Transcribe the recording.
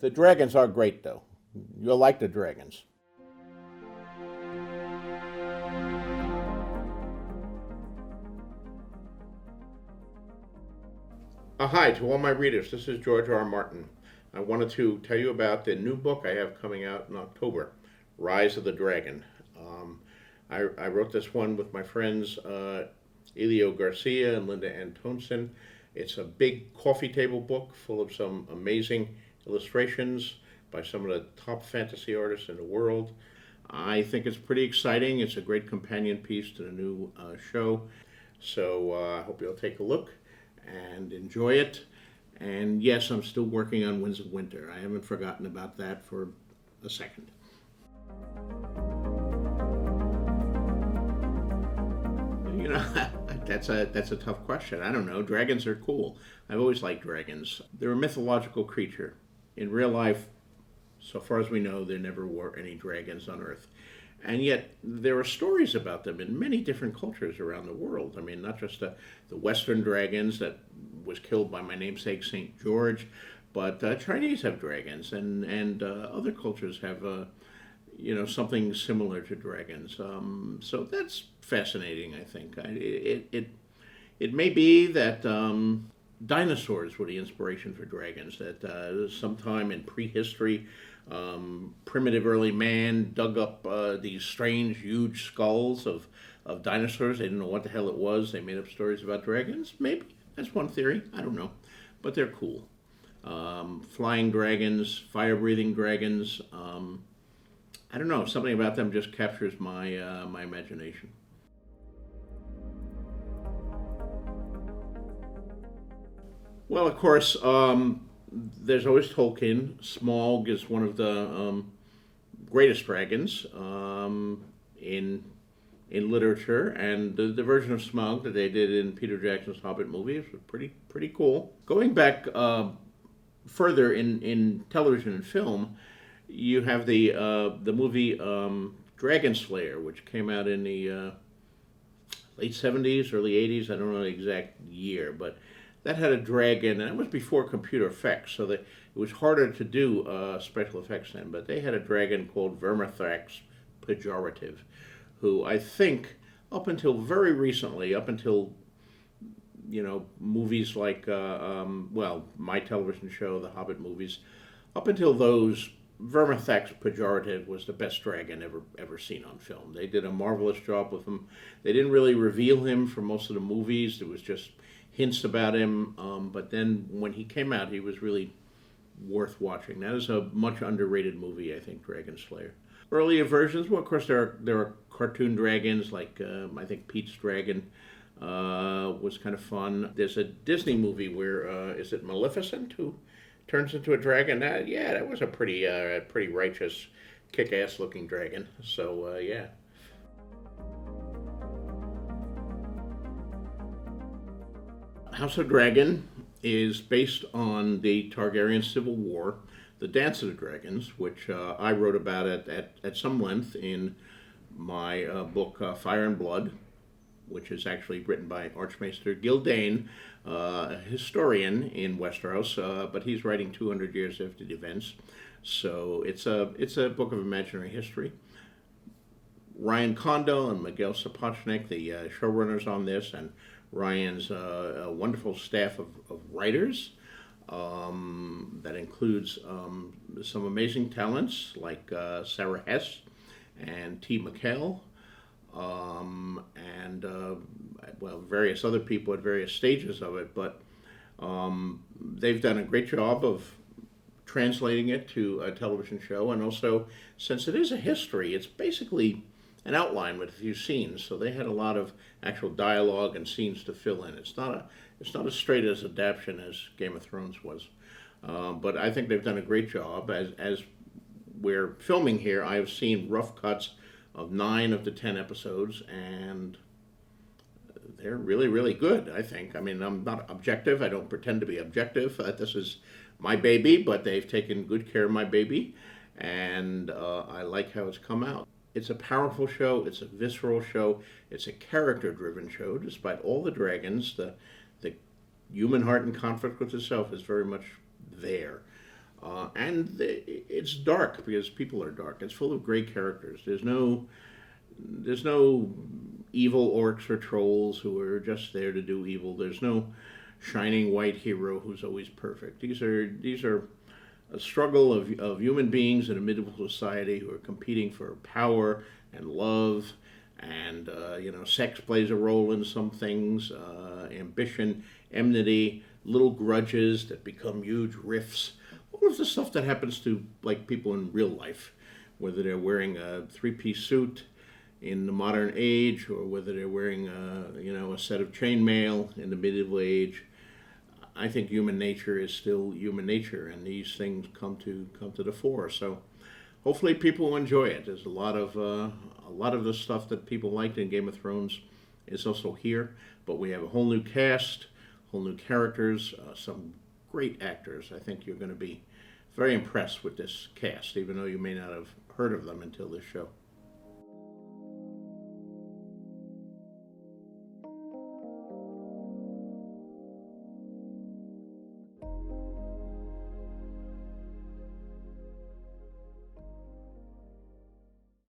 The dragons are great, though. You'll like the dragons. Hi to all my readers. This is George R. R. Martin. I wanted to tell you about the new book I have coming out in October, Rise of the Dragon. I wrote this one with my friends Elio Garcia and Linda Antonsen. It's a big coffee table book full of some amazing illustrations by some of the top fantasy artists in the world. I think it's pretty exciting. It's a great companion piece to the new show. So I hope you'll take a look and enjoy it. And yes, I'm still working on Winds of Winter. I haven't forgotten about that for a second. You know, that's a tough question. I don't know. Dragons are cool. I've always liked dragons. They're a mythological creature. In real life, so far as we know, there never were any dragons on Earth. And yet, there are stories about them in many different cultures around the world. I mean, not just the Western dragons that was killed by my namesake, St. George, but Chinese have dragons, and other cultures have something similar to dragons. So that's fascinating, I think. It may be that dinosaurs were the inspiration for dragons, that sometime in prehistory, primitive early man dug up these strange, huge skulls of dinosaurs. They didn't know what the hell it was. They made up stories about dragons. Maybe. That's one theory. I don't know. But they're cool. Flying dragons, fire-breathing dragons. I don't know. Something about them just captures my imagination. Well, of course, there's always Tolkien. Smaug is one of the greatest dragons in literature, and the version of Smaug that they did in Peter Jackson's Hobbit movies was pretty cool. Going back further in television and film, you have the movie Dragon Slayer, which came out in the late '70s, early '80s. I don't know the exact year, but that had a dragon, and it was before computer effects, so that it was harder to do special effects then. But they had a dragon called Vermithrax Pejorative, who I think up until very recently, up until movies like my television show, the Hobbit movies, up until those, Vermithrax Pejorative was the best dragon ever seen on film. They did a marvelous job with him. They didn't really reveal him for most of the movies. There was just hints about him, but then when he came out, he was really worth watching. That is a much underrated movie, I think, Dragon Slayer. Earlier versions, well, of course, there are cartoon dragons, like I think Pete's Dragon was kind of fun. There's a Disney movie where, is it Maleficent, who turns into a dragon? That was a pretty righteous, kick-ass looking dragon. So, yeah. House of Dragon is based on the Targaryen Civil War, the Dance of the Dragons, which I wrote about at some length in my book Fire and Blood, which is actually written by Archmaester Gildain, a historian in Westeros, but he's writing 200 years after the events. So it's a book of imaginary history. Ryan Condal and Miguel Sapochnik, the showrunners on this, and Ryan's a wonderful staff of writers that includes some amazing talents like Sarah Hess and T. McHale, and various other people at various stages of it. But they've done a great job of translating it to a television show, and also, since it is a history, it's basically an outline with a few scenes. So they had a lot of actual dialogue and scenes to fill in. It's not as straight as adaptation as Game of Thrones was, but I think they've done a great job. As we're filming here, I have seen rough cuts of 9 of the 10 episodes, and they're really, really good, I think. I mean, I'm not objective. I don't pretend to be objective. This is my baby, but they've taken good care of my baby, and I like how it's come out. It's a powerful show. It's a visceral show. It's a character-driven show. Despite all the dragons, the human heart in conflict with itself is very much there. It's dark because people are dark. It's full of great characters. There's no evil orcs or trolls who are just there to do evil. There's no shining white hero who's always perfect. These are a struggle of human beings in a medieval society who are competing for power and love, and sex plays a role in some things, ambition, enmity, little grudges that become huge rifts. All of the stuff that happens to like people in real life, whether they're wearing a three-piece suit in the modern age, or whether they're wearing a set of chainmail in the medieval age. I think human nature is still human nature, and these things come to the fore. So hopefully people will enjoy it. There's a lot of the stuff that people liked in Game of Thrones is also here, but we have a whole new cast, whole new characters, some great actors. I think you're going to be very impressed with this cast, even though you may not have heard of them until this show.